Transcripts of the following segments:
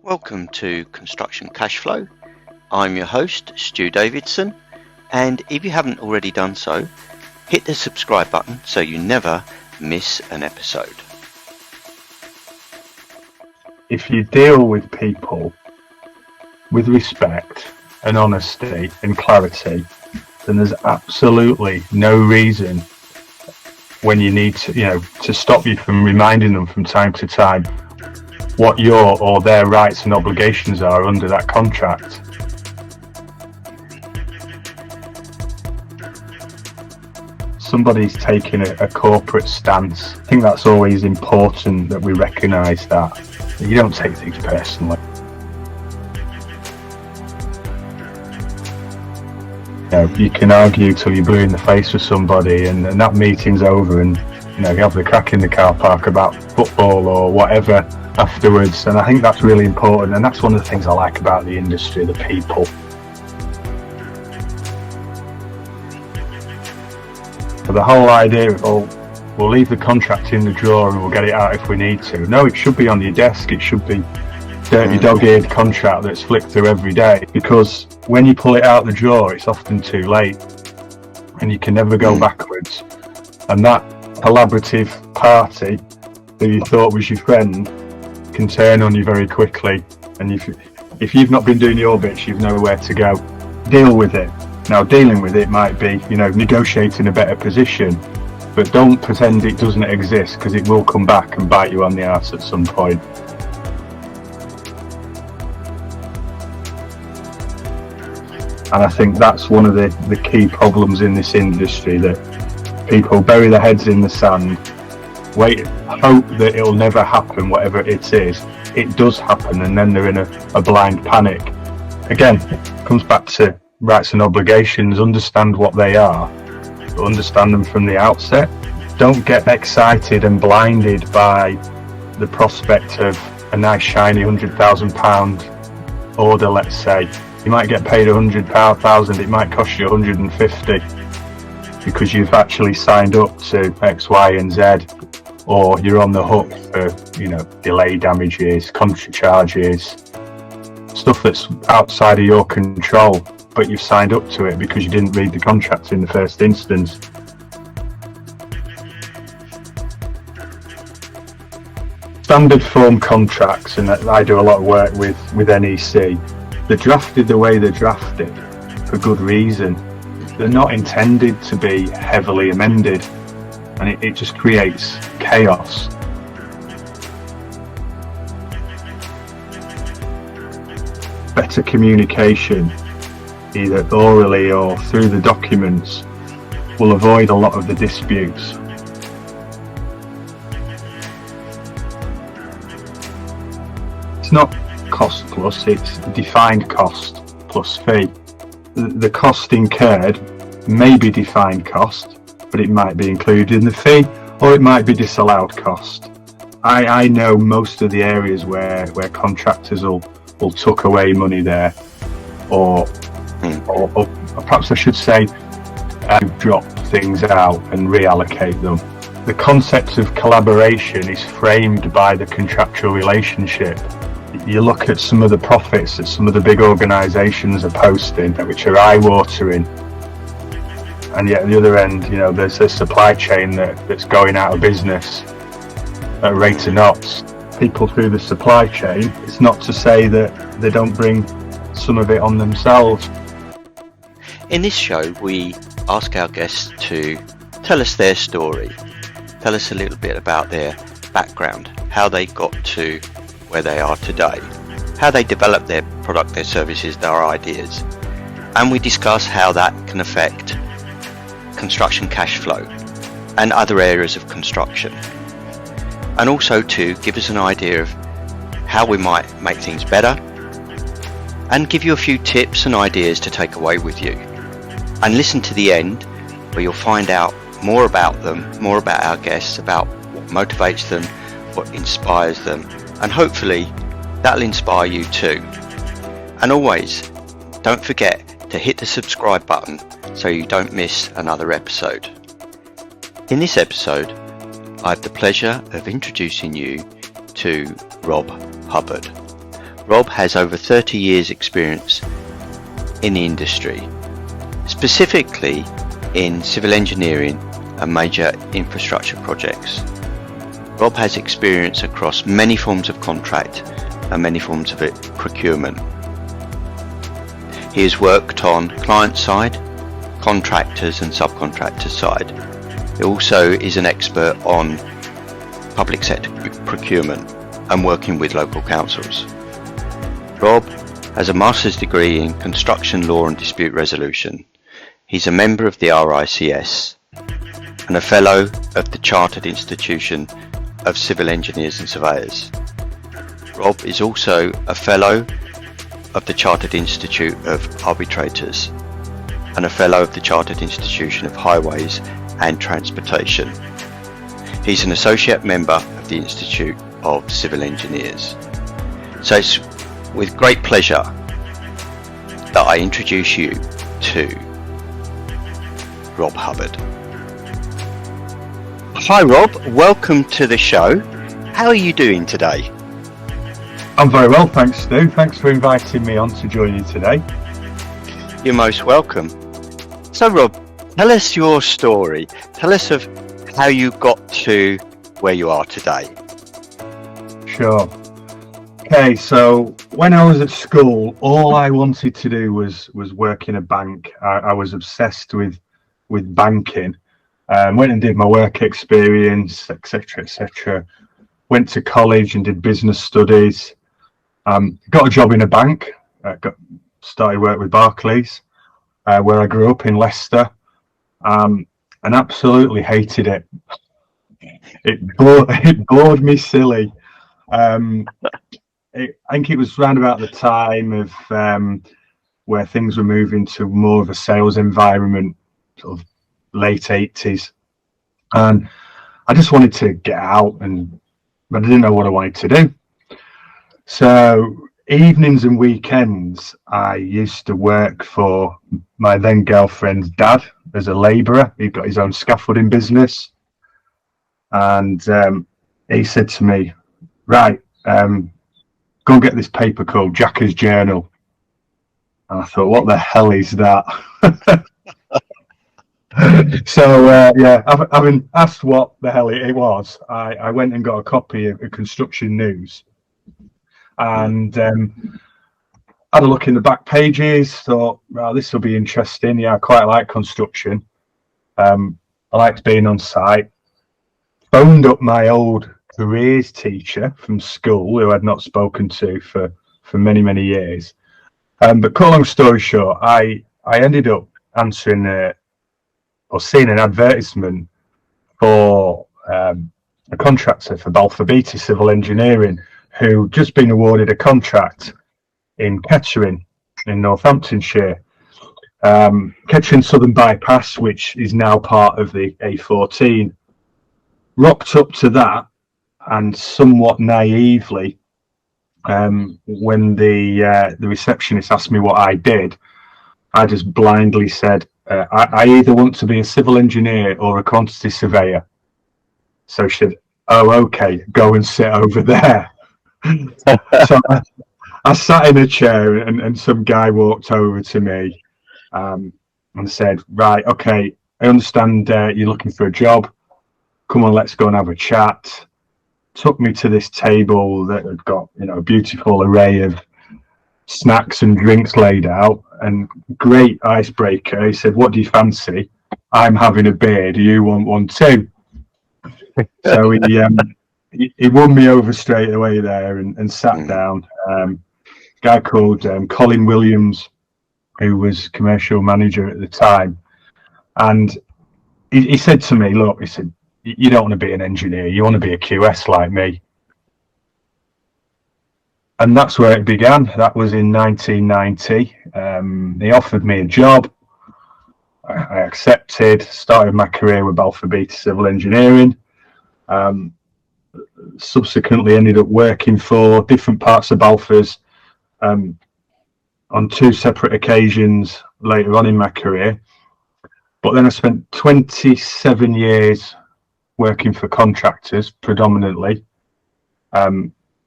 Welcome to Construction Cashflow. I'm your host, Stu Davidson, and if you haven't already done so, hit the subscribe button so you never miss an episode. If you deal with people with respect and honesty and clarity, then there's absolutely no reason when you need to stop you from reminding them from time to time what your or their rights and obligations are under that contract. Somebody's taking a corporate stance. I think that's always important that we recognise that. You don't take things personally. You can argue till you're blue in the face with somebody and that meeting's over and you have the crack in the car park about football or whatever afterwards, and I think that's really important, and that's one of the things I like about the industry, the people. But the whole idea of, we'll leave the contract in the drawer and we'll get it out if we need to. No, it should be on your desk. It should be dirty dog-eared contract that's flicked through every day, because when you pull it out the drawer, it's often too late and you can never go backwards. And that collaborative party that you thought was your friend can turn on you very quickly, and if you've not been doing your bits, you've nowhere to go. Deal with it. Now, dealing with it might be negotiating a better position, but don't pretend it doesn't exist, because it will come back and bite you on the arse at some point. And I think that's one of the key problems in this industry, that people bury their heads in the sand, hope that it'll never happen, whatever it is. It does happen, and then they're in a blind panic. Again, it comes back to rights and obligations. Understand what they are, but understand them from the outset. Don't get excited and blinded by the prospect of a nice shiny £100,000 order, let's say. You might get paid £100,000, it might cost you 150 because you've actually signed up to X, Y, and Z. Or you're on the hook for, delay damages, contra charges, stuff that's outside of your control, but you've signed up to it because you didn't read the contract in the first instance. Standard form contracts, and I do a lot of work with NEC, they're drafted the way they're drafted for good reason. They're not intended to be heavily amended, and it just creates chaos. Better communication, either orally or through the documents, will avoid a lot of the disputes. It's not cost plus, it's defined cost plus fee. The cost incurred may be defined cost, but it might be included in the fee, or it might be disallowed cost. I know most of the areas where contractors will tuck away money there, or perhaps I should say drop things out and reallocate them. The concept of collaboration is framed by the contractual relationship. You look at some of the profits that some of the big organisations are posting, which are eye-watering, and yet at the other end, there's a supply chain that's going out of business at a rate of knots. People through the supply chain, it's not to say that they don't bring some of it on themselves. In this show, we ask our guests to tell us their story, tell us a little bit about their background, how they got to where they are today, how they developed their product, their services, their ideas, and we discuss how that can affect construction cash flow and other areas of construction, and also to give us an idea of how we might make things better and give you a few tips and ideas to take away with you. And listen to the end, where you'll find out more about them, more about our guests, about what motivates them, what inspires them, and hopefully that'll inspire you too. And always, don't forget to hit the subscribe button so you don't miss another episode. In this episode, I have the pleasure of introducing you to Rob Hubbard. Rob has over 30 years experience in the industry, specifically in civil engineering and major infrastructure projects. Rob has experience across many forms of contract and many forms of procurement. He has worked on client side, contractors and subcontractors side. He also is an expert on public sector procurement and working with local councils. Rob has a master's degree in construction law and dispute resolution. He's a member of the RICS and a fellow of the Chartered Institution of Civil Engineers and Surveyors. Rob is also a fellow of the Chartered Institute of Arbitrators and a fellow of the Chartered Institution of Highways and Transportation. He's an associate member of the Institute of Civil Engineers. So it's with great pleasure that I introduce you to Rob Hubbard. Hi Rob, welcome to the show. How are you doing today? I'm very well, thanks Stu. Thanks for inviting me on to join you today. You're most welcome. So Rob, tell us your story. Tell us of how you got to where you are today. Sure. Okay, so when I was at school, all I wanted to do was work in a bank. I was obsessed with banking. Went and did my work experience, etc., etc. Went to college and did business studies. Got a job in a bank. Started work with Barclays, where I grew up in Leicester, and absolutely hated it. It bored me silly. I think it was around about the time of where things were moving to more of a sales environment, sort of late 80s, and I just wanted to get out, but I didn't know what I wanted to do. So evenings and weekends I used to work for my then girlfriend's dad as a labourer. He'd got his own scaffolding business, and he said to me, right, go and get this paper called Jacker's Journal. And I thought, what the hell is that? So having asked what the hell it was, I went and got a copy of Construction News, and had a look in the back pages. Thought, well, this will be interesting. Yeah, I quite like construction. I liked being on site. Phoned up my old careers teacher from school, who I'd not spoken to for many years. But cut a long story short, I ended up answering or seeing an advertisement for a contractor for Balfour Beatty Civil Engineering, who just been awarded a contract in Kettering in Northamptonshire. Kettering Southern Bypass, which is now part of the A14. Rocked up to that, and somewhat naively, when the receptionist asked me what I did, I just blindly said, I either want to be a civil engineer or a quantity surveyor. So she said, oh, okay, go and sit over there. So I sat in a chair, and some guy walked over to me and said, right, okay, I understand you're looking for a job. Come on, let's go and have a chat. Took me to this table that had got, a beautiful array of snacks and drinks laid out, and great icebreaker. He said, what do you fancy? I'm having a beer. Do you want one too? So he won me over straight away there, and sat down. A guy called Colin Williams, who was commercial manager at the time. And he said to me, look, he said, you don't want to be an engineer, you want to be a QS like me. And that's where it began. That was in 1990. They offered me a job. I accepted, started my career with Balfour Beatty Civil Engineering. Subsequently ended up working for different parts of Balfour's on two separate occasions later on in my career. But then I spent 27 years working for contractors predominantly,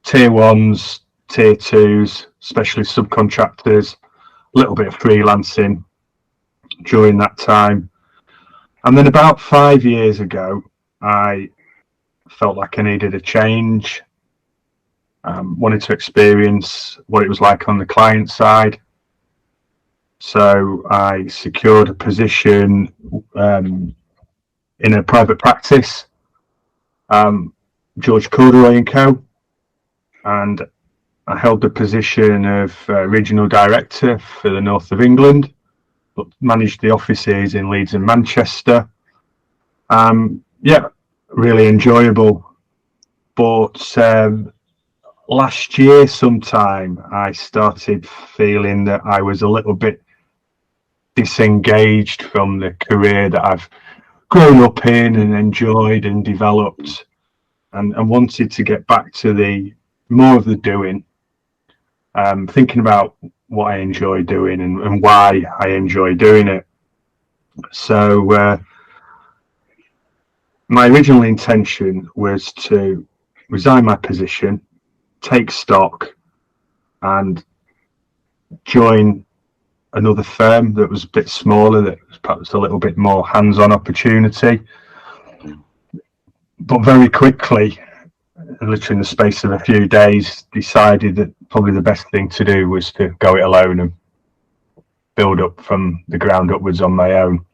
tier ones, tier twos, especially subcontractors, a little bit of freelancing during that time. And then about 5 years ago, I felt like I needed a change, wanted to experience what it was like on the client side. So I secured a position in a private practice, George Corduroy & Co. And I held the position of regional director for the north of England, but managed the offices in Leeds and Manchester. Really enjoyable. But last year sometime, I started feeling that I was a little bit disengaged from the career that I've grown up in and enjoyed and developed, and wanted to get back to the more of the doing, thinking about what I enjoy doing and why I enjoy doing it. So my original intention was to resign my position, take stock, and join another firm that was a bit smaller, that was perhaps a little bit more hands-on opportunity. But very quickly, literally in the space of a few days, decided that probably the best thing to do was to go it alone and build up from the ground upwards on my own.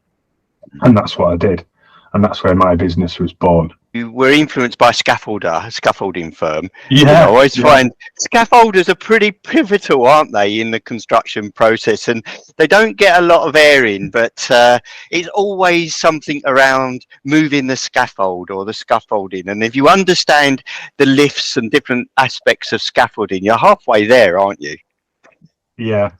And that's what I did. And that's where my business was born. You were influenced by a scaffolding firm. Yeah, I always find scaffolders are pretty pivotal, aren't they, in the construction process? And they don't get a lot of airing, but it's always something around moving the scaffold or the scaffolding. And if you understand the lifts and different aspects of scaffolding, you're halfway there, aren't you? Yeah.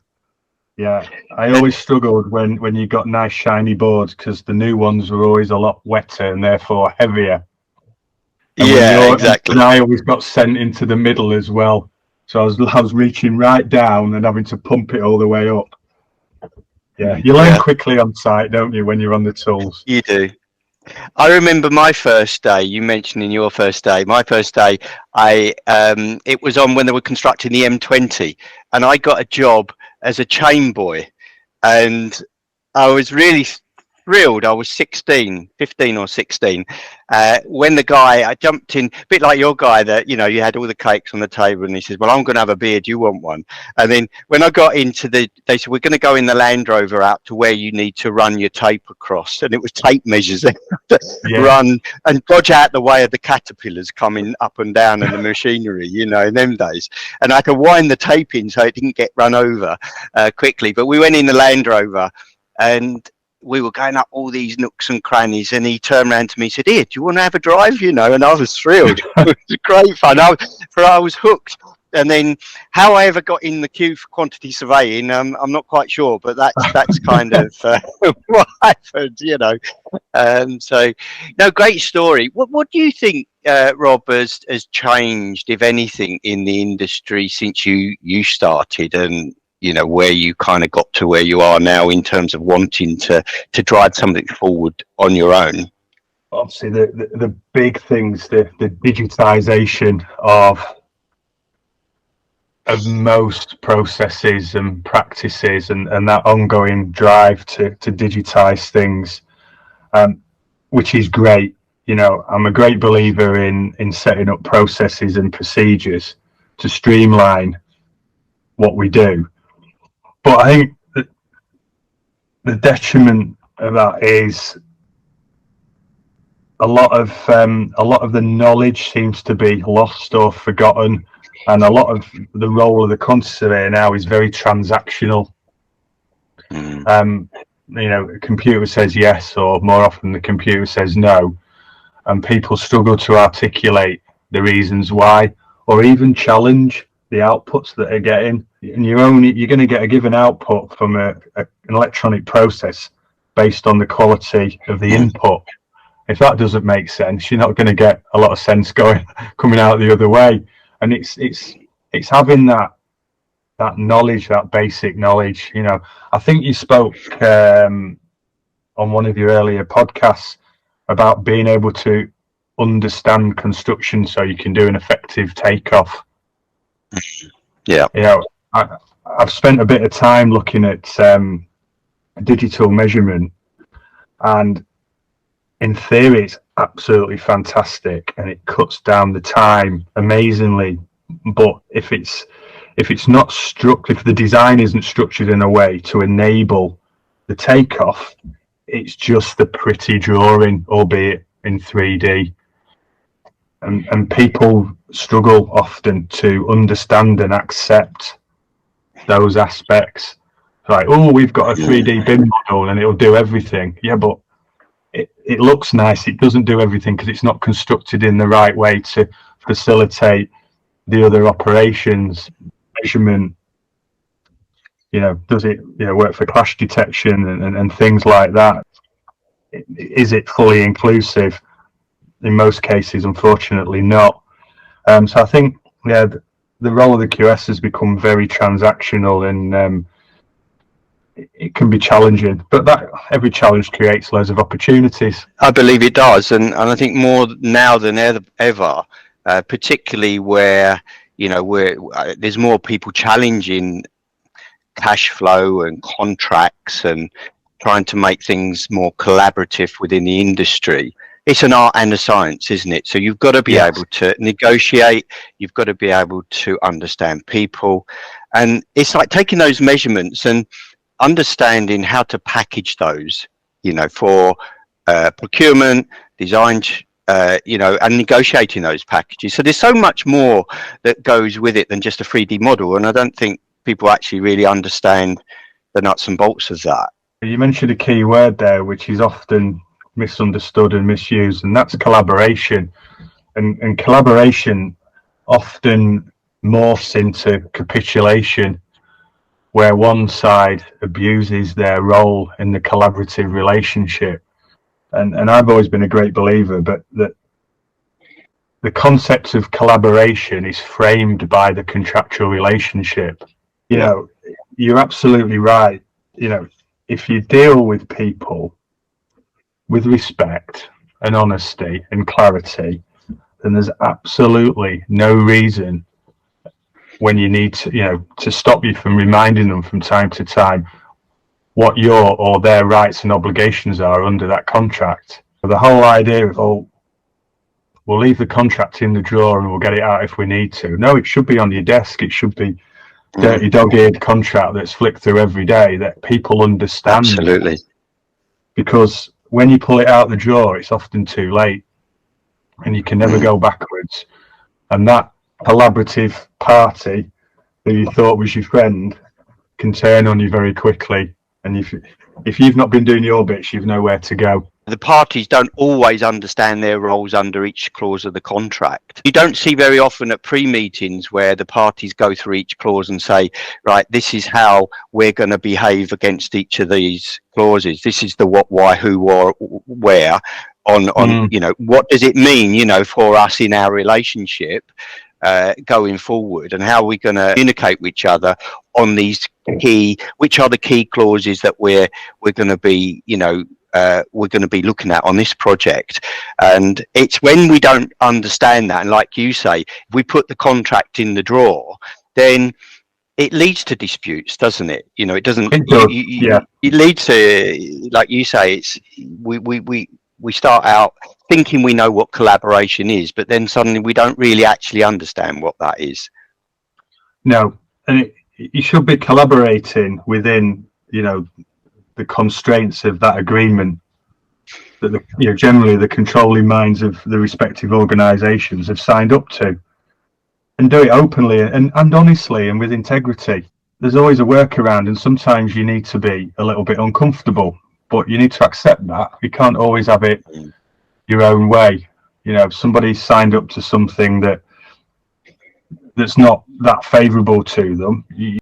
I always struggled when you got nice shiny boards, because the new ones were always a lot wetter and therefore heavier. And exactly. And I always got sent into the middle as well. So I was reaching right down and having to pump it all the way up. Yeah, you learn quickly on site, don't you, when you're on the tools? You do. I remember my first day. You mentioning your first day. My first day, it was on when they were constructing the M20, and I got a job as a chain boy, and I was really thrilled. I was 15 or 16, when the guy, I jumped in, a bit like your guy, that, you had all the cakes on the table, and he says, well, I'm going to have a beer, do you want one? And then when I got into they said, we're going to go in the Land Rover out to where you need to run your tape across, and it was tape measures. Run and dodge out the way of the caterpillars coming up and down and the machinery, in them days. And I had to wind the tape in so it didn't get run over quickly. But we went in the Land Rover, and we were going up all these nooks and crannies, and he turned around to me and said, here, do you want to have a drive? And I was thrilled. It was great fun. I was hooked. And then how I ever got in the queue for quantity surveying, I'm not quite sure, but that's kind of what happened, So, no, great story. What do you think, Rob, has changed, if anything, in the industry since you started, and where you kind of got to where you are now in terms of wanting to drive something forward on your own? Obviously, the big things, the digitization of most processes and practices, and that ongoing drive to digitize things, which is great. I'm a great believer in setting up processes and procedures to streamline what we do. But I think that the detriment of that is a lot of the knowledge seems to be lost or forgotten, and a lot of the role of the quantity surveyor now is very transactional. A computer says yes, or more often the computer says no, and people struggle to articulate the reasons why, or even challenge the outputs that they're getting. And you're going to get a given output from an electronic process based on the quality of the input. If that doesn't make sense, you're not going to get a lot of sense coming out the other way. And it's having that knowledge, that basic knowledge. I think you spoke on one of your earlier podcasts about being able to understand construction so you can do an effective takeoff. Yeah. You know, I've spent a bit of time looking at digital measurement, and in theory it's absolutely fantastic and it cuts down the time amazingly. But if it's not if the design isn't structured in a way to enable the takeoff, it's just a pretty drawing, albeit in 3D. And people struggle often to understand and accept those aspects. Like, oh, we've got a 3D BIM model and it'll do everything. Yeah, but it looks nice. It doesn't do everything because it's not constructed in the right way to facilitate the other operations, measurement. You know, does it work for clash detection and things like that? Is it fully inclusive? In most cases, unfortunately, not. So I think, the role of the QS has become very transactional, and it can be challenging. But that every challenge creates loads of opportunities. I believe it does, and I think more now than ever, particularly where there's more people challenging cash flow and contracts and trying to make things more collaborative within the industry. It's an art and a science, isn't it? So you've got to be able to negotiate, you've got to be able to understand people, and it's like taking those measurements and understanding how to package those, for procurement, design, and negotiating those packages. So there's so much more that goes with it than just a 3D model, and I don't think people actually really understand the nuts and bolts of that. You mentioned a key word there, which is often misunderstood and misused, and that's collaboration. And collaboration often morphs into capitulation, where one side abuses their role in the collaborative relationship. And I've always been a great believer, but that the concept of collaboration is framed by the contractual relationship. You're absolutely right. If you deal with people with respect and honesty and clarity, then there's absolutely no reason when you need to stop you from reminding them from time to time what your or their rights and obligations are under that contract. The whole idea of, we'll leave the contract in the drawer and we'll get it out if we need to. No, it should be on your desk. It should be dirty dog-eared contract that's flicked through every day that people understand. Absolutely. Because when you pull it out the drawer, it's often too late and you can never go backwards. And that collaborative party that you thought was your friend can turn on you very quickly. And if you've not been doing your bits, you've nowhere to go. The parties don't always understand their roles under each clause of the contract. You don't see very often at pre-meetings where the parties go through each clause and say, right, this is how we're going to behave against each of these clauses. This is the what, why, who, or where on what does it mean, for us in our relationship going forward, and how are we going to communicate with each other on these which are the key clauses that we're going to be, we're going to be looking at on this project. And it's when we don't understand that, and like you say, if we put the contract in the drawer, then it leads to disputes, doesn't it? It doesn't. It leads to, like you say, it's we start out thinking we know what collaboration is, but then suddenly we don't really actually understand what that is. No, and you should be collaborating within, the constraints of that agreement that generally the controlling minds of the respective organisations have signed up to, and do it openly and honestly and with integrity. There's always a workaround, and sometimes you need to be a little bit uncomfortable, but you need to accept that. You can't always have it your own way. If somebody's signed up to something that's not that favourable to them, you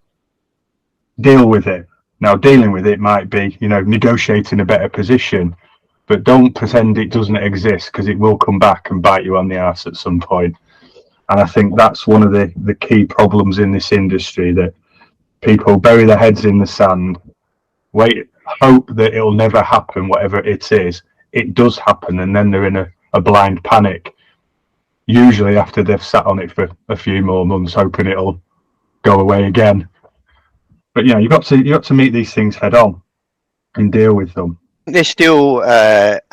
deal with it. Now, dealing with it might be, negotiating a better position, but don't pretend it doesn't exist, because it will come back and bite you on the arse at some point. And I think that's one of the key problems in this industry, that people bury their heads in the sand, hope that it'll never happen, whatever it is. It does happen, and then they're in a blind panic, usually after they've sat on it for a few more months, hoping it'll go away again. But you've got to meet these things head on and deal with them. There's still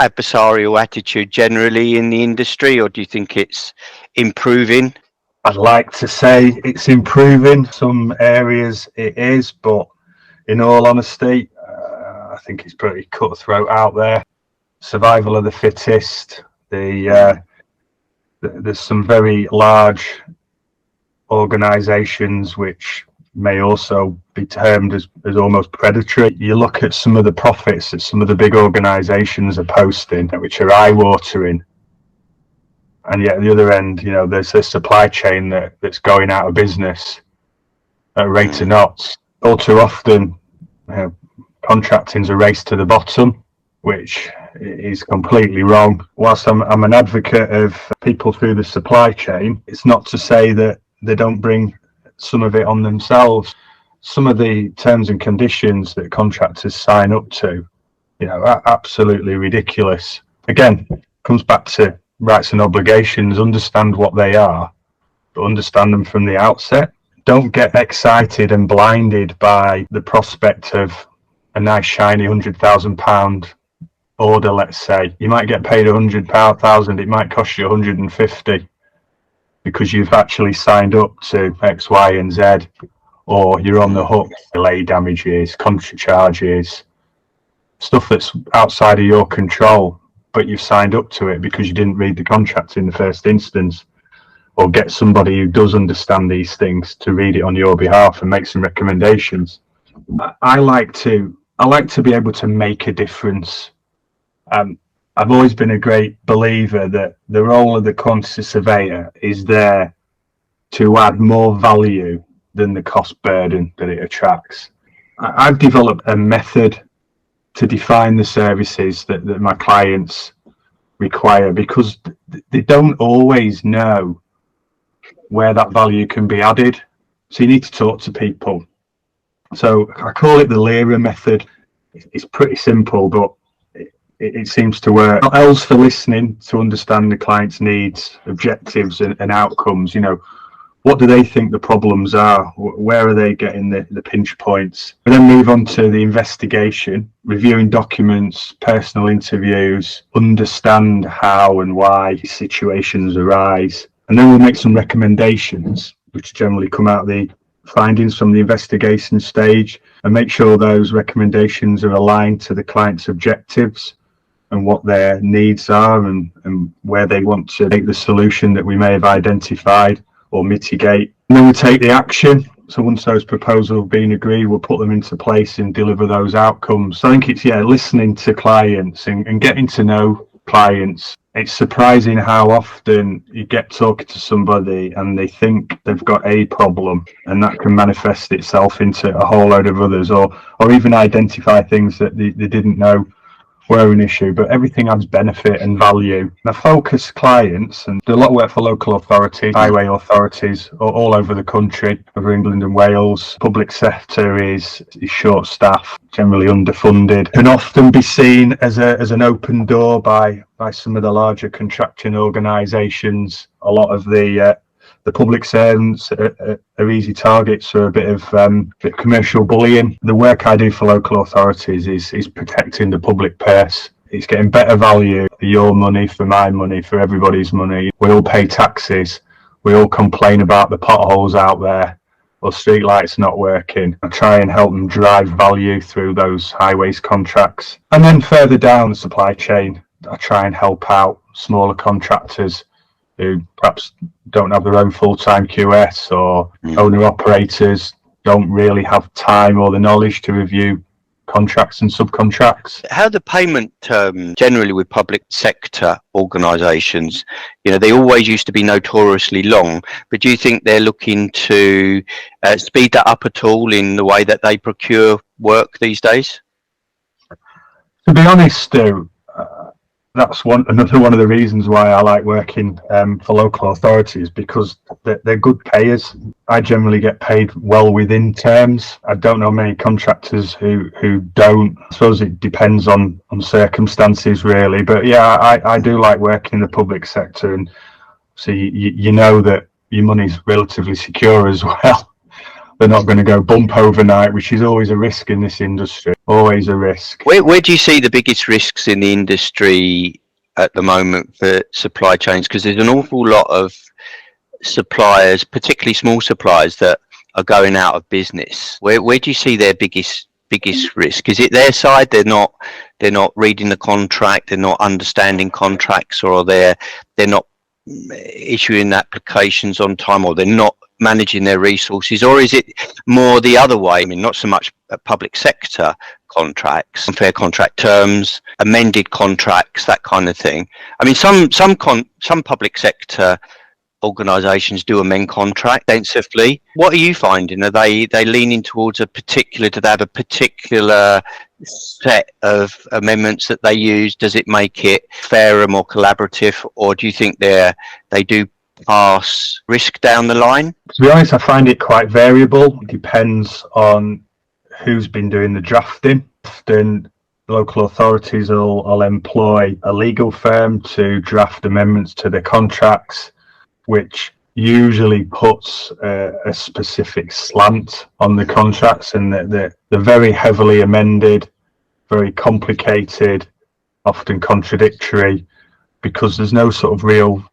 adversarial attitude generally in the industry, or do you think it's improving? I'd like to say it's improving. Some areas it is, but in all honesty, I think it's pretty cutthroat out there. Survival of the fittest. There's some very large organisations which may also be termed as almost predatory. You look at some of the profits that some of the big organisations are posting, which are eye-watering, and yet at the other end, there's a supply chain that's going out of business at a rate of knots. All too often, contracting's a race to the bottom, which is completely wrong. Whilst I'm an advocate of people through the supply chain, it's not to say that they don't bring some of it on themselves. Some of the terms and conditions that contractors sign up to, are absolutely ridiculous. Again, comes back to rights and obligations. Understand what they are, but understand them from the outset. Don't get excited and blinded by the prospect of a nice shiny £100,000 order. Let's say you might get paid £100,000, it might cost you 150 because you've actually signed up to X, Y, and Z, or you're on the hook for delay damages, contract charges, stuff that's outside of your control, but you've signed up to it because you didn't read the contract in the first instance, or get somebody who does understand these things to read it on your behalf and make some recommendations. I like to be able to make a difference. I've always been a great believer that the role of the quantity surveyor is there to add more value than the cost burden that it attracts. I've developed a method to define the services that my clients require, because they don't always know where that value can be added. So you need to talk to people. So I call it the Lira method. It's pretty simple, but it seems to work. L's for listening to understand the client's needs, objectives, and outcomes. What do they think the problems are? Where are they getting the pinch points? And then move on to the investigation, reviewing documents, personal interviews, understand how and why situations arise. And then we'll make some recommendations, which generally come out of the findings from the investigation stage, and make sure those recommendations are aligned to the client's objectives and what their needs are, and where they want to take the solution that we may have identified or mitigate. And then we take the action. So once those proposals have been agreed, we'll put them into place and deliver those outcomes. So I think it's listening to clients and getting to know clients. It's surprising how often you get talking to somebody and they think they've got a problem, and that can manifest itself into a whole load of others, or even identify things that they didn't know were an issue. But everything adds benefit and value. I focus clients and do a lot of work for local authorities, highway authorities all over the country, over England and Wales. Public sector is short staffed, generally underfunded, can often be seen as an open door by some of the larger contracting organisations. A lot of the public servants are easy targets for a bit of commercial bullying. The work I do for local authorities is protecting the public purse. It's getting better value for your money, for my money, for everybody's money. We all pay taxes. We all complain about the potholes out there or street lights not working. I try and help them drive value through those highways contracts. And then further down the supply chain, I try and help out smaller contractors who perhaps don't have their own full-time QS, or owner-operators don't really have time or the knowledge to review contracts and subcontracts. How the payment term generally with public sector organisations, they always used to be notoriously long, but do you think they're looking to speed that up at all in the way that they procure work these days? To be honest, Stu, that's another one of the reasons why I like working for local authorities, because they're good payers. I generally get paid well within terms. I don't know many contractors who don't. I suppose it depends on circumstances really, but I do like working in the public sector, and so you know that your money's relatively secure as well. They're not going to go bump overnight, which is always a risk in this industry. Always a risk. Where do you see the biggest risks in the industry at the moment for supply chains? Because there's an awful lot of suppliers, particularly small suppliers, that are going out of business. Where do you see their biggest risk? Is it their side? They're not reading the contract, they're not understanding contracts, or they're not issuing applications on time, or they're not managing their resources? Or is it more the other way? I mean, not so much public sector contracts, unfair contract terms, amended contracts, that kind of thing. I mean, some public sector organisations do amend contract extensively. What are you finding? Are they leaning towards do they have a particular set of amendments that they use? Does it make it fairer, more collaborative, or do you think they do pass risk down the line? To be honest, I find it quite variable. It depends on who's been doing the drafting. Often local authorities will employ a legal firm to draft amendments to their contracts, which usually puts a specific slant on the contracts, and they're very heavily amended, very complicated, often contradictory, because there's no sort of real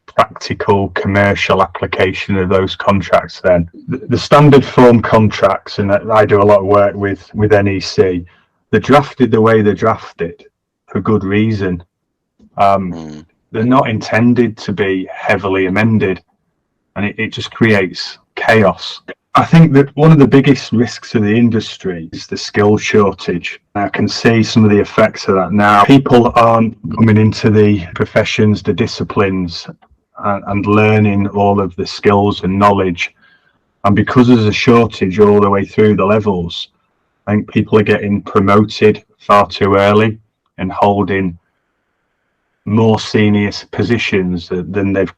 practical commercial application of those contracts. Then the standard form contracts, and I do a lot of work with NEC, they're drafted the way they're drafted for good reason. They're not intended to be heavily amended, and it just creates chaos. I think that one of the biggest risks of the industry is the skill shortage. I can see some of the effects of that now. People aren't coming into the professions, the disciplines, and learning all of the skills and knowledge. And because there's a shortage all the way through the levels, I think people are getting promoted far too early and holding more senior positions than they've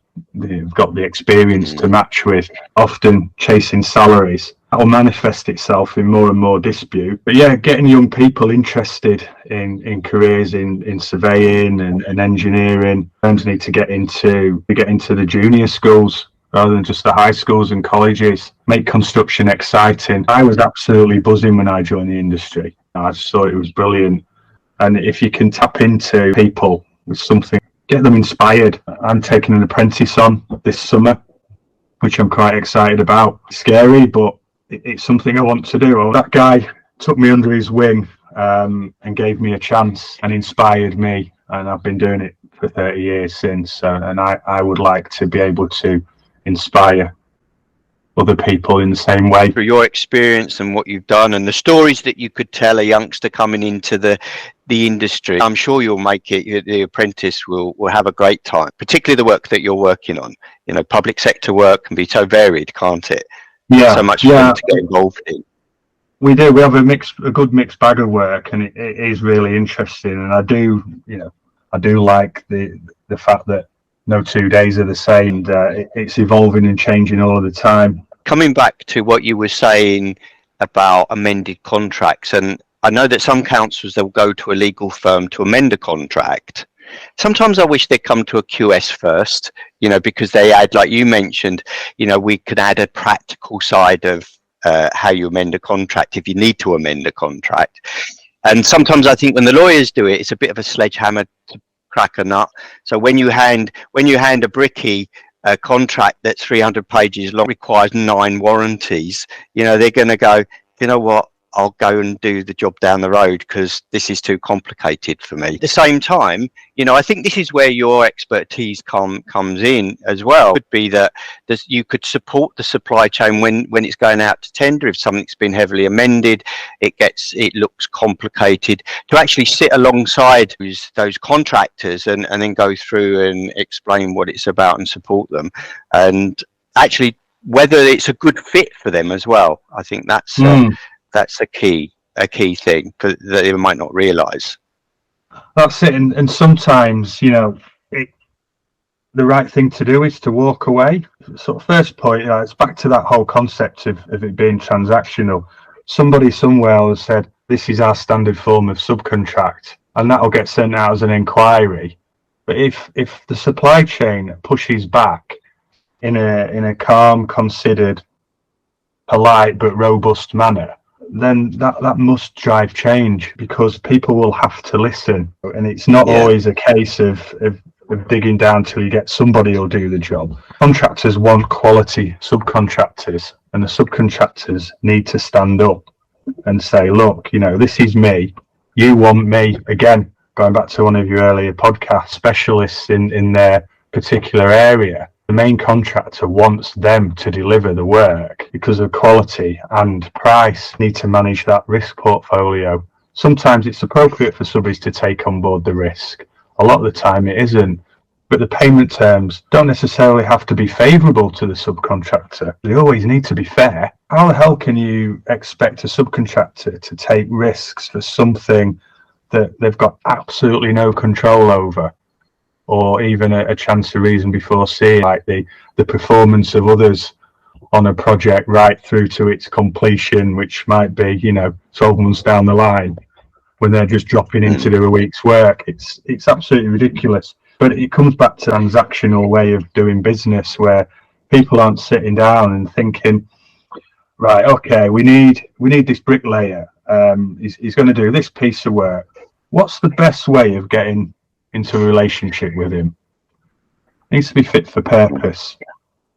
got the experience to match with, often chasing salaries. That will manifest itself in more and more dispute. But yeah, getting young people interested in careers in surveying and engineering. Firms need to get into the junior schools rather than just the high schools and colleges. Make construction exciting. I was absolutely buzzing when I joined the industry. I just thought it was brilliant. And if you can tap into people with something, get them inspired. I'm taking an apprentice on this summer, which I'm quite excited about. Scary, but it's something I want to do. That guy took me under his wing and gave me a chance and inspired me, and I've been doing it for 30 years since. And I would like to be able to inspire other people in the same way. Through your experience and what you've done and the stories that you could tell a youngster coming into the industry, I'm sure you'll make it. The apprentice will have a great time, particularly the work that you're working on. You know, public sector work can be so varied, can't it? Yeah, so much fun to get involved in. We do. We have a good mixed bag of work, and it is really interesting. And I do like the fact that no 2 days are the same. And, it's evolving and changing all of the time. Coming back to what you were saying about amended contracts, and I know that some councils, they'll go to a legal firm to amend a contract. Sometimes I wish they'd come to a QS first, because they add, like you mentioned, we could add a practical side of how you amend a contract if you need to amend a contract. And sometimes I think when the lawyers do it, it's a bit of a sledgehammer to crack a nut. So when you hand a brickie a contract that's 300 pages long, requires 9 warranties, they're going to go, you know what, I'll go and do the job down the road because this is too complicated for me. At the same time, I think this is where your expertise comes in as well. It could be that you could support the supply chain when it's going out to tender. If something's been heavily amended, it looks complicated, to actually sit alongside those contractors and then go through and explain what it's about and support them, and actually whether it's a good fit for them as well. I think that's a key thing that they might not realise. That's it, and sometimes the right thing to do is to walk away. Sort of first point, it's back to that whole concept of it being transactional. Somebody somewhere has said this is our standard form of subcontract, and that will get sent out as an inquiry. But if the supply chain pushes back in a calm, considered polite but robust manner, then that must drive change, because people will have to listen. And it's not always a case of digging down till you get somebody who'll do the job. Contractors want quality subcontractors, and the subcontractors need to stand up and say, look, this is me, you want me. Again, going back to one of your earlier podcasts, specialists in their particular area. The main contractor wants them to deliver the work because of quality and price. Need to manage that risk portfolio. Sometimes it's appropriate for subbies to take on board the risk. A lot of the time it isn't. But the payment terms don't necessarily have to be favourable to the subcontractor. They always need to be fair. How the hell can you expect a subcontractor to take risks for something that they've got absolutely no control over, or even a chance of reason before seeing, like the performance of others on a project right through to its completion, which might be 12 months down the line, when they're just dropping in to do a week's work? It's absolutely ridiculous. But it comes back to transactional way of doing business, where people aren't sitting down and thinking, right, okay, we need this bricklayer. He's going to do this piece of work. What's the best way of getting into a relationship with him? It needs to be fit for purpose.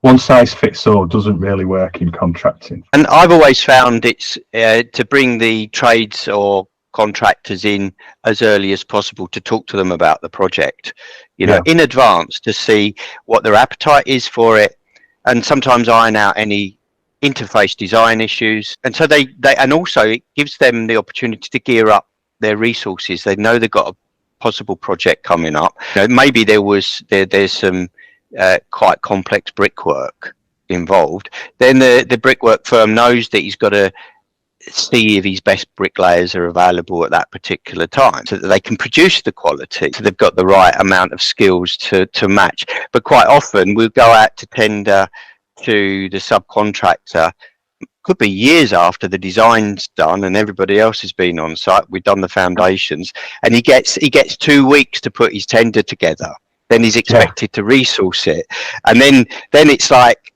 One size fits all doesn't really work in contracting. And I've always found it's to bring the trades or contractors in as early as possible to talk to them about the project, in advance, to see what their appetite is for it, and sometimes iron out any interface design issues. And so they and also it gives them the opportunity to gear up their resources. They know they've got a possible project coming up. Maybe there's some quite complex brickwork involved. Then the brickwork firm knows that he's got to see if his best bricklayers are available at that particular time, so that they can produce the quality, so they've got the right amount of skills to match. But quite often we'll go out to tender to the subcontractor, could be years after the design's done and everybody else has been on site, we've done the foundations, and he gets 2 weeks to put his tender together. Then he's expected to resource it, and then it's like,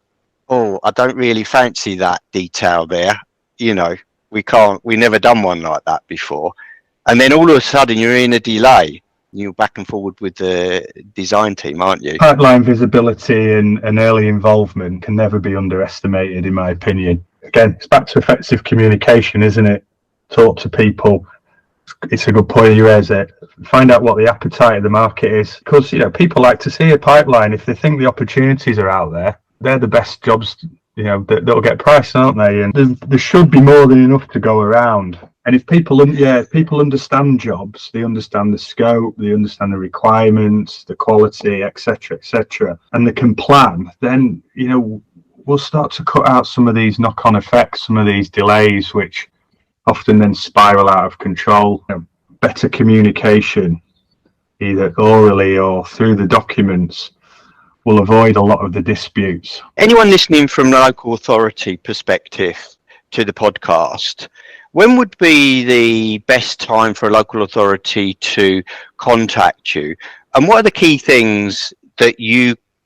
oh, I don't really fancy that detail there, we never done one like that before. And then all of a sudden you're in a delay. You're back and forward with the design team, aren't you? Pipeline visibility and early involvement can never be underestimated, in my opinion. Again, it's back to effective communication, isn't it? Talk to people. It's a good point you raise it. Find out what the appetite of the market is, because people like to see a pipeline. If they think the opportunities are out there, they're the best jobs that'll get priced, aren't they? And there should be more than enough to go around. And if people understand jobs, they understand the scope, they understand the requirements, the quality, etc., and they can plan, then we'll start to cut out some of these knock-on effects, some of these delays, which often then spiral out of control. Better communication, either orally or through the documents, will avoid a lot of the disputes. Anyone listening from the local authority perspective to the podcast, when would be the best time for a local authority to contact you? And what are the key things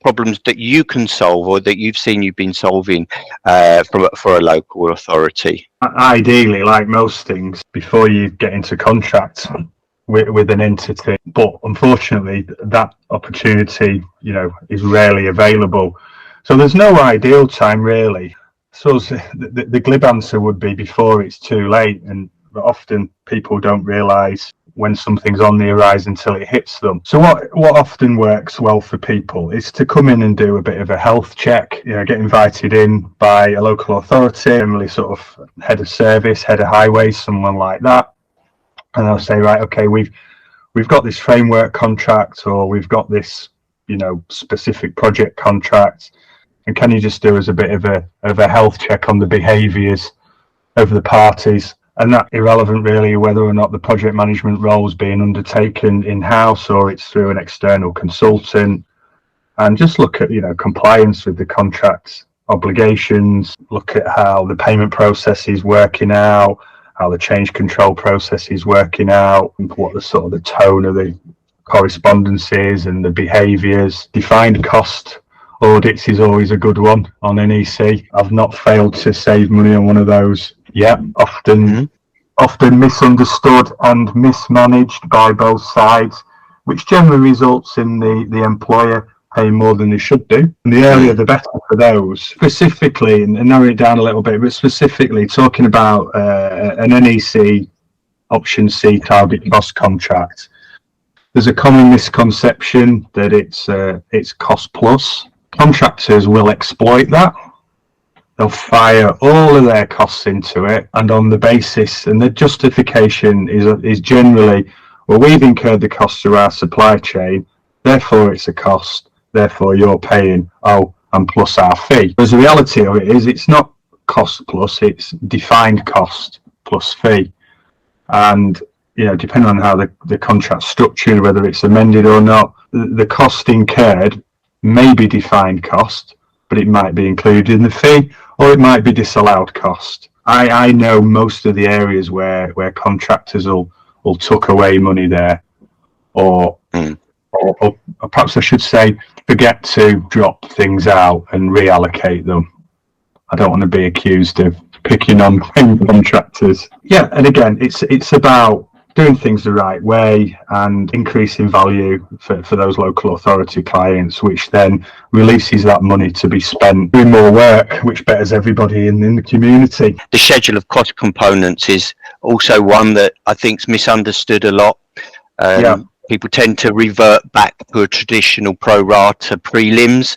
problems that you can solve, or that you've seen you've been solving for a local authority? Ideally, like most things, before you get into contract with an entity, but unfortunately that opportunity is rarely available, so there's no ideal time really. So the glib answer would be before it's too late, and often people don't realise when something's on the horizon until it hits them. So what often works well for people is to come in and do a bit of a health check, get invited in by a local authority, generally sort of head of service, head of highways, someone like that. And they'll say, right, okay, we've got this framework contract, or we've got this, specific project contract, and can you just do us a bit of a health check on the behaviours of the parties? And that's irrelevant really whether or not the project management role is being undertaken in-house or it's through an external consultant. And just look at, compliance with the contract's obligations, look at how the payment process is working out, how the change control process is working out, what the sort of the tone of the correspondence is and the behaviours. Defined cost Audits is always a good one on NEC. I've not failed to save money on one of those. Yeah, often misunderstood and mismanaged by both sides, which generally results in the employer paying more than they should do. And the earlier the better for those. Specifically, and narrow it down a little bit, but specifically talking about an NEC option C target cost contract. There's a common misconception that it's cost plus. Contractors will exploit that. They'll fire all of their costs into it, and on the basis, and the justification is generally, well, we've incurred the costs of our supply chain, therefore it's a cost, therefore you're paying, and plus our fee. Whereas the reality of it is it's not cost plus, it's defined cost plus fee. And, depending on how the contract's structured, whether it's amended or not, the cost incurred may be defined cost, but it might be included in the fee, or it might be disallowed cost. I know most of the areas where contractors will tuck away money there, or perhaps I should say forget to drop things out and reallocate them. I don't want to be accused of picking on contractors. Yeah, and again, it's about doing things the right way and increasing value for those local authority clients, which then releases that money to be spent doing more work, which betters everybody in the community. The schedule of cost components is also one that I think is misunderstood a lot. People tend to revert back to a traditional pro rata prelims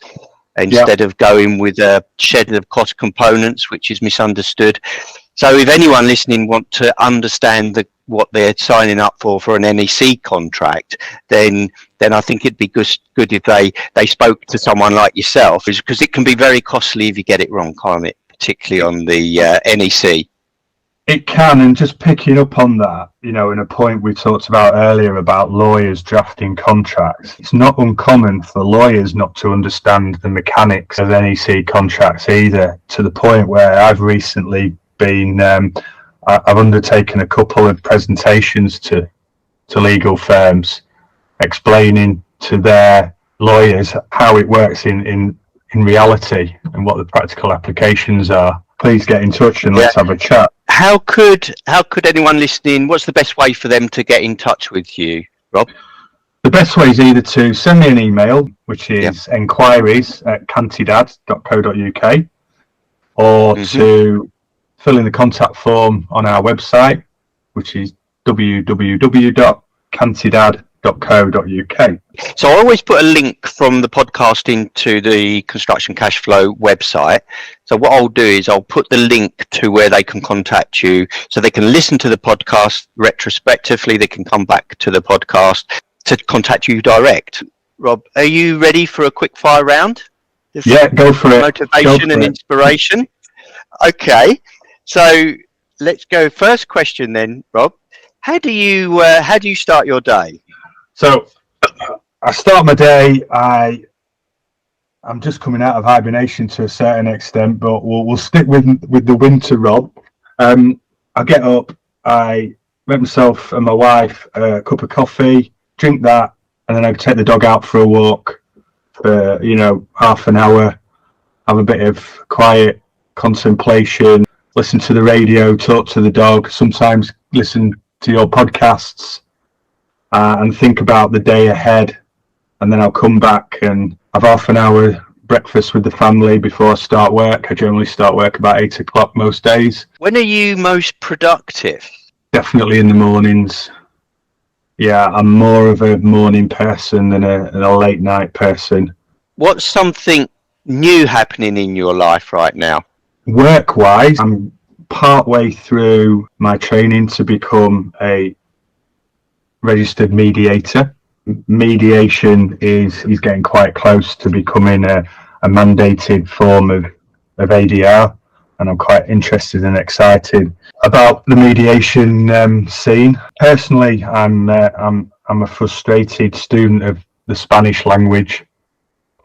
instead of going with a schedule of cost components, which is misunderstood. So if anyone listening want to understand what they're signing up for an NEC contract, then I think it'd be good if they spoke to someone like yourself, because it can be very costly if you get it wrong, can't it? Particularly on the NEC. It can, and just picking up on that, in a point we talked about earlier about lawyers drafting contracts, it's not uncommon for lawyers not to understand the mechanics of NEC contracts either, to the point where I've recently been, I've undertaken a couple of presentations to legal firms explaining to their lawyers how it works in reality and what the practical applications are. Please get in touch and let's have a chat. How could anyone listening, what's the best way for them to get in touch with you, Rob? The best way is either to send me an email, which is enquiries@cantidad.co.uk, or to fill in the contact form on our website, which is www.cantidad.co.uk. So I always put a link from the podcast into the Construction Cashflow website. So what I'll do is I'll put the link to where they can contact you, so they can listen to the podcast retrospectively. They can come back to the podcast to contact you direct. Rob, are you ready for a quick fire round? Yeah, go for it. Motivation and inspiration. Okay, so let's go. First question then, Rob. How do you start your day? So I start my day. I'm just coming out of hibernation to a certain extent, but we'll stick with the winter, Rob. I get up, I make myself and my wife a cup of coffee, drink that, and then I take the dog out for a walk for half an hour, have a bit of quiet contemplation, listen to the radio, talk to the dog, sometimes listen to your podcasts, and think about the day ahead. And then I'll come back and have half an hour breakfast with the family before I start work. I generally start work about 8 o'clock most days. When are you most productive? Definitely in the mornings. Yeah, I'm more of a morning person than a late night person. What's something new happening in your life right now? Work-wise, I'm partway through my training to become a registered mediator. Mediation is getting quite close to becoming a mandated form of ADR, and I'm quite interested and excited about the mediation scene. Personally, I'm a frustrated student of the Spanish language.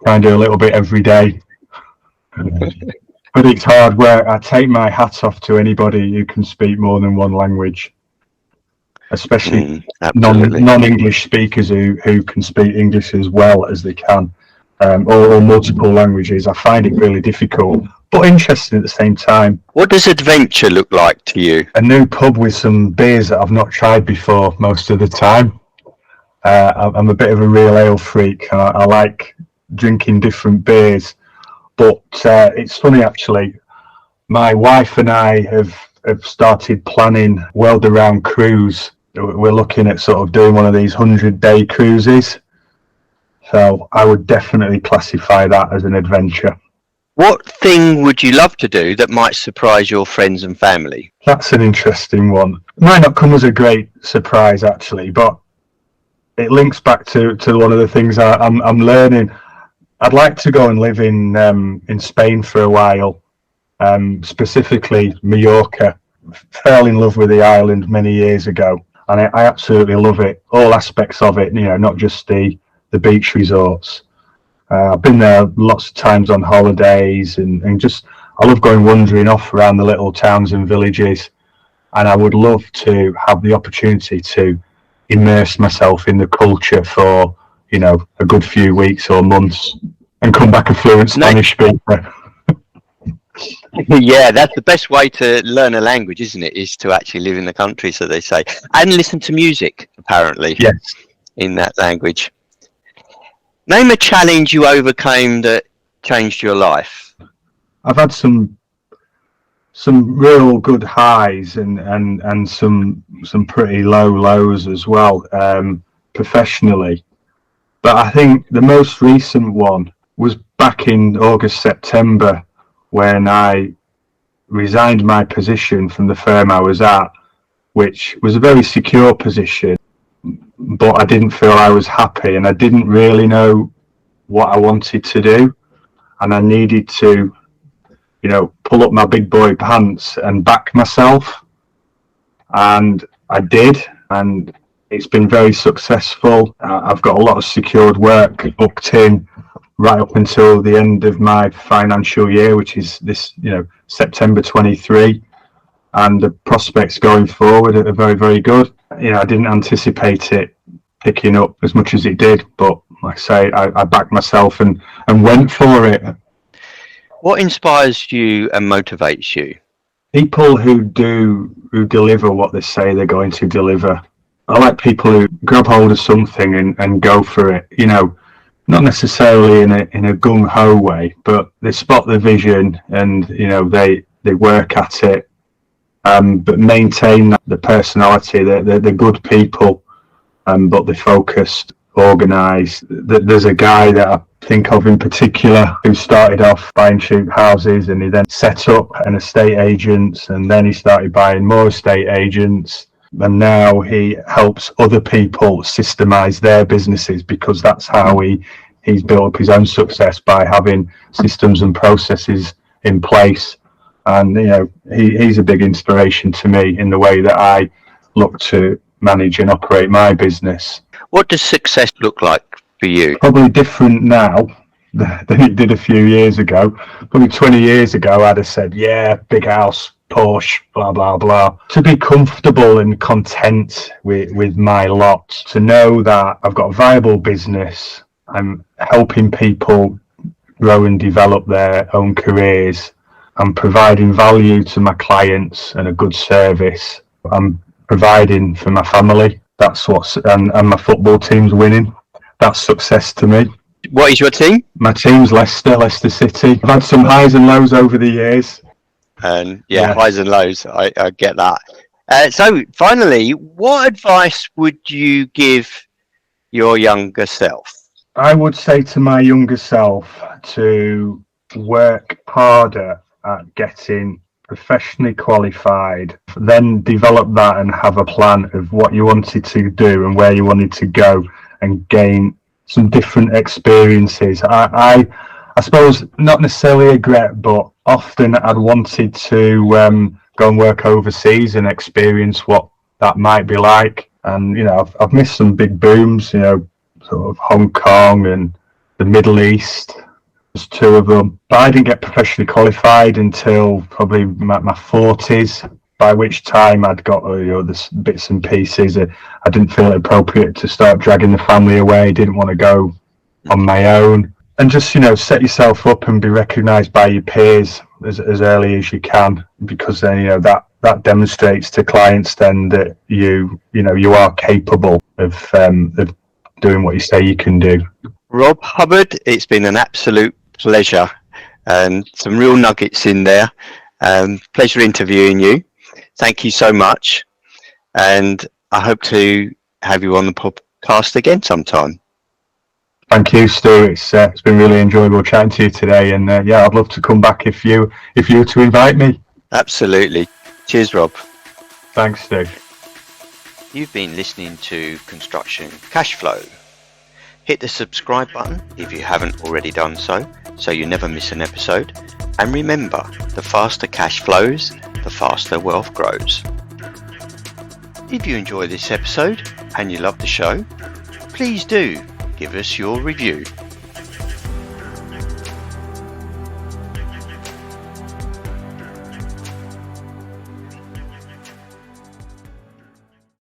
Try and do a little bit every day. But it's hard work. I take my hat off to anybody who can speak more than one language, especially non-English speakers who can speak English as well as they can. or multiple languages. I find it really difficult, but interesting at the same time. What does adventure look like to you? A new pub with some beers that I've not tried before most of the time. I'm a bit of a real ale freak, and I like drinking different beers. But it's funny, actually. My wife and I have started planning world-around cruise. We're looking at sort of doing one of these 100-day cruises. So I would definitely classify that as an adventure. What thing would you love to do that might surprise your friends and family? That's an interesting one. It might not come as a great surprise, actually, but it links back to one of the things I'm learning. I'd like to go and live in Spain for a while, specifically Mallorca. Fell in love with the island many years ago, and I absolutely love it. All aspects of it, not just the beach resorts. I've been there lots of times on holidays, and just I love going wandering off around the little towns and villages, and I would love to have the opportunity to immerse myself in the culture for a good few weeks or months and come back a fluent Spanish speaker. Yeah, that's the best way to learn a language, isn't it? Is to actually live in the country, so they say, and listen to music, apparently. Yes. In that language. Name a challenge you overcame that changed your life. I've had some real good highs and some pretty low lows as well, professionally. But I think the most recent one was back in August, September, when I resigned my position from the firm I was at, which was a very secure position, but I didn't feel I was happy, and I didn't really know what I wanted to do, and I needed to pull up my big boy pants and back myself, and I did, and it's been very successful. I've got a lot of secured work booked in right up until the end of my financial year, which is this September 23, and the prospects going forward are very, very good. I didn't anticipate it picking up as much as it did, but like I say, I backed myself and went for it. What inspires you and motivates you? People who deliver what they say they're going to deliver. I like people who grab hold of something and go for it. Not necessarily in a gung ho way, but they spot the vision and they work at it. But maintain the personality. They're good people, but they're focused, organised. There's a guy that I think of in particular who started off buying cheap houses, and he then set up an estate agent, and then he started buying more estate agents, and now he helps other people systemize their businesses, because that's how he's built up his own success, by having systems and processes in place. And he's a big inspiration to me in the way that I look to manage and operate my business. What does success look like for you? Probably different now than it did a few years ago. Probably 20 years ago, I'd have said, yeah, big house, Porsche, blah, blah, blah. To be comfortable and content with my lot, to know that I've got a viable business, I'm helping people grow and develop their own careers, I'm providing value to my clients and a good service, I'm providing for my family. That's and my football team's winning. That's success to me. What is your team? My team's Leicester City. I've had some highs and lows over the years. And highs and lows. I get that. So finally, what advice would you give your younger self? I would say to my younger self to work harder at getting professionally qualified, then develop that and have a plan of what you wanted to do and where you wanted to go, and gain some different experiences. I suppose not necessarily regret, but often I'd wanted to go and work overseas and experience what that might be like. And I've missed some big booms, sort of Hong Kong and the Middle East. There's two of them. But I didn't get professionally qualified until probably my 40s, by which time I'd got the bits and pieces. I didn't feel it appropriate to start dragging the family away. Didn't want to go on my own. And just set yourself up and be recognised by your peers as early as you can, because then that demonstrates to clients then that you are capable of doing what you say you can do. Rob Hubbard, it's been an absolute pleasure, and some real nuggets in there. Pleasure interviewing you. Thank you so much, and I hope to have you on the podcast again sometime. Thank you, Stu. It's been really enjoyable chatting to you today, and I'd love to come back if you were to invite me. Absolutely. Cheers, Rob. Thanks, Stu. You've been listening to Construction Cashflow. Hit the subscribe button if you haven't already done so you never miss an episode. And remember, the faster cash flows, the faster wealth grows. If you enjoy this episode and you love the show, please do give us your review.